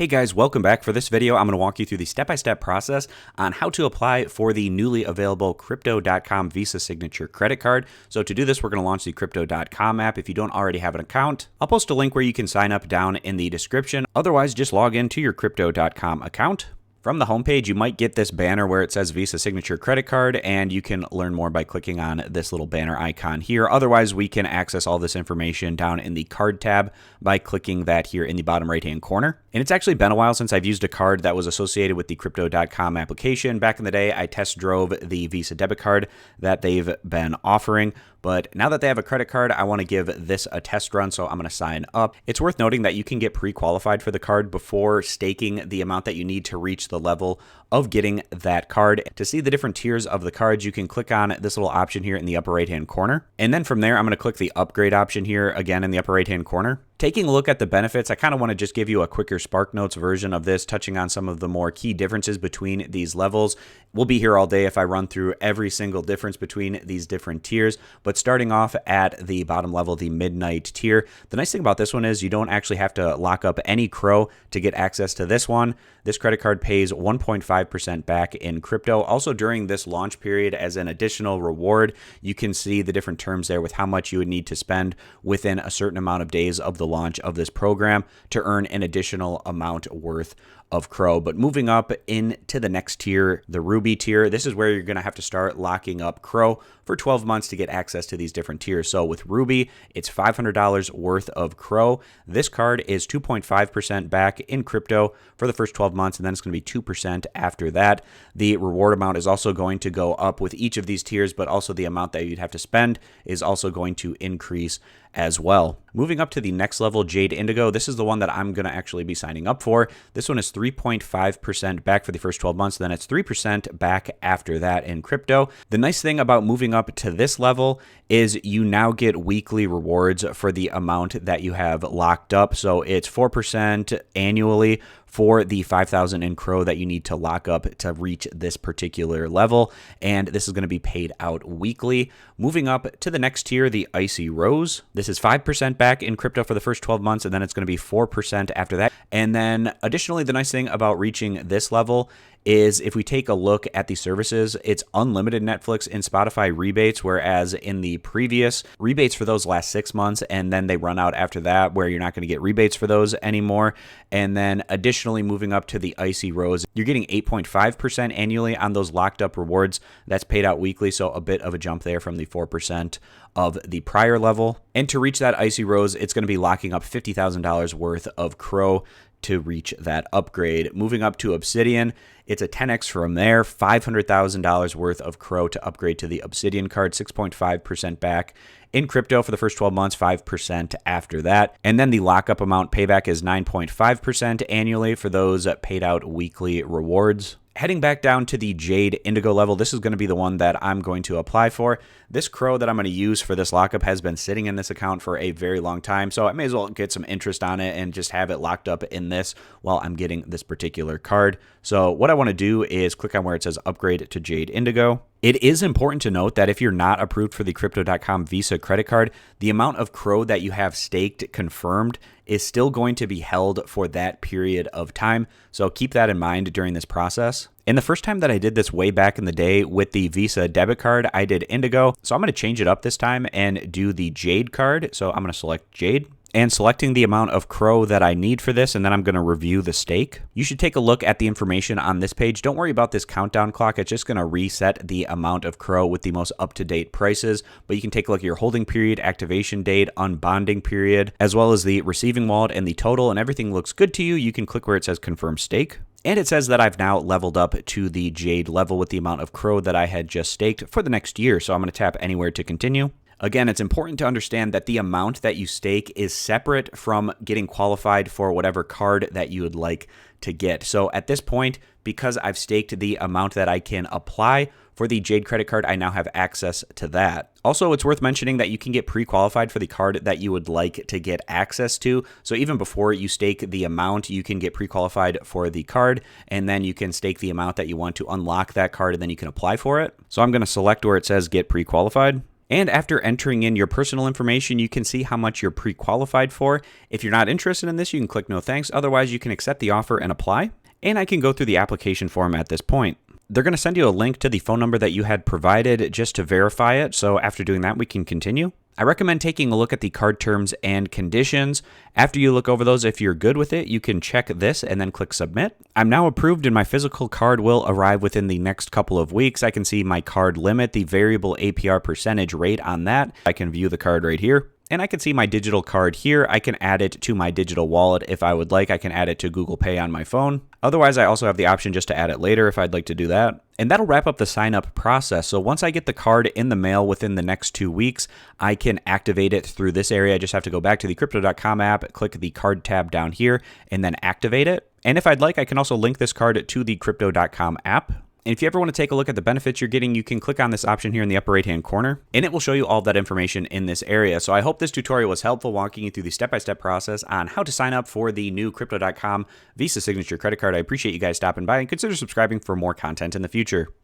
Hey guys, welcome back. For this video, I'm going to walk you through the step-by-step process on how to apply for the newly available Crypto.com Visa Signature credit card. So to do this, we're going to launch the Crypto.com app. If you don't already have an account, I'll post a link where you can sign up down in the description. Otherwise, just log into your Crypto.com account. From the homepage, you might get this banner where it says Visa Signature Credit Card, and you can learn more by clicking on this little banner icon here. Otherwise, we can access all this information down in the card tab by clicking that here in the bottom right-hand corner. And it's actually been a while since I've used a card that was associated with the Crypto.com application. Back in the day, I test drove the Visa debit card that they've been offering. But now that they have a credit card, I want to give this a test run, so I'm going to sign up. It's worth noting that you can get pre-qualified for the card before staking the amount that you need to reach the level of getting that card. To see the different tiers of the cards, you can click on this little option here in the upper right-hand corner. And then from there, I'm going to click the upgrade option here again in the upper right-hand corner. Taking a look at the benefits, I kind of want to just give you a quicker SparkNotes version of this, touching on some of the more key differences between these levels. We'll be here all day if I run through every single difference between these different tiers, but starting off at the bottom level, the Midnight tier, the nice thing about this one is you don't actually have to lock up any CRO to get access to this one. This credit card pays 1.5% back in crypto. Also during this launch period, as an additional reward, you can see the different terms there with how much you would need to spend within a certain amount of days of the launch of this program to earn an additional amount worth of CRO. But moving up into the next tier, the Ruby tier, this is where you're going to have to start locking up CRO for 12 months to get access to these different tiers. So with Ruby, it's $500 worth of CRO. This card is 2.5% back in crypto for the first 12 months, and then it's going to be 2% after that. The reward amount is also going to go up with each of these tiers, but also the amount that you'd have to spend is also going to increase as well. Moving up to the next level, Jade Indigo. This is the one that I'm going to actually be signing up for. This one is 3.5% back for the first 12 months. Then it's 3% back after that in crypto. The nice thing about moving up to this level is you now get weekly rewards for the amount that you have locked up. So it's 4% annually for the 5,000 in CRO that you need to lock up to reach this particular level. And this is going to be paid out weekly. Moving up to the next tier, the Icy Rose. This is 5% back in crypto for the first 12 months, and then it's going to be 4% after that. And then additionally, the nice thing about reaching this level is if we take a look at the services, it's unlimited Netflix and Spotify rebates, whereas in the previous, rebates for those last 6 months, and then they run out after that where you're not going to get rebates for those anymore. And then additionally, moving up to the Icy Rose, you're getting 8.5% annually on those locked up rewards. That's paid out weekly, so a bit of a jump there from the 4% of the prior level. And to reach that Icy Rose, it's going to be locking up $50,000 worth of CRO to reach that upgrade. Moving up to Obsidian, it's a 10x from there, $500,000 worth of CRO to upgrade to the Obsidian card, 6.5% back in crypto for the first 12 months, 5% after that. And then the lockup amount payback is 9.5% annually for those paid out weekly rewards. Heading back down to the Jade Indigo level, this is going to be the one that I'm going to apply for. This CRO that I'm going to use for this lockup has been sitting in this account for a very long time, so I may as well get some interest on it and just have it locked up in this while I'm getting this particular card. So what I want to do is click on where it says upgrade to Jade Indigo. It is important to note that if you're not approved for the Crypto.com Visa credit card, the amount of CRO that you have staked confirmed is still going to be held for that period of time. So keep that in mind during this process. And the first time that I did this way back in the day with the Visa debit card, I did Indigo. So I'm going to change it up this time and do the Jade card. So I'm going to select Jade and selecting the amount of CRO that I need for this, and then I'm going to review the stake. You should take a look at the information on this page. Don't worry about this countdown clock. It's just going to reset the amount of CRO with the most up-to-date prices, but you can take a look at your holding period, activation date, unbonding period, as well as the receiving wallet and the total, and everything looks good to you. You can click where it says confirm stake. And it says that I've now leveled up to the Jade level with the amount of CRO that I had just staked for the next year. So I'm going to tap anywhere to continue. Again, it's important to understand that the amount that you stake is separate from getting qualified for whatever card that you would like to get. So at this point, because I've staked the amount that I can apply for the Jade credit card, I now have access to that. Also, it's worth mentioning that you can get pre-qualified for the card that you would like to get access to. So even before you stake the amount, you can get pre-qualified for the card, and then you can stake the amount that you want to unlock that card, and then you can apply for it. So I'm going to select where it says get pre-qualified. And after entering in your personal information, you can see how much you're pre-qualified for. If you're not interested in this, you can click no thanks. Otherwise, you can accept the offer and apply. And I can go through the application form at this point. They're going to send you a link to the phone number that you had provided just to verify it. So after doing that, we can continue. I recommend taking a look at the card terms and conditions. After you look over those, if you're good with it, you can check this and then click submit. I'm now approved and my physical card will arrive within the next couple of weeks. I can see my card limit, the variable APR percentage rate on that. I can view the card right here. And I can see my digital card here. I can add it to my digital wallet if I would like. I can add it to Google Pay on my phone. Otherwise, I also have the option just to add it later if I'd like to do that. And that'll wrap up the sign up process. So once I get the card in the mail within the next 2 weeks, I can activate it through this area. I just have to go back to the Crypto.com app, click the card tab down here, and then activate it. And if I'd like, I can also link this card to the Crypto.com app. And if you ever want to take a look at the benefits you're getting, you can click on this option here in the upper right-hand corner, and it will show you all that information in this area. So I hope this tutorial was helpful, walking you through the step-by-step process on how to sign up for the new Crypto.com Visa Signature credit card. I appreciate you guys stopping by, and consider subscribing for more content in the future.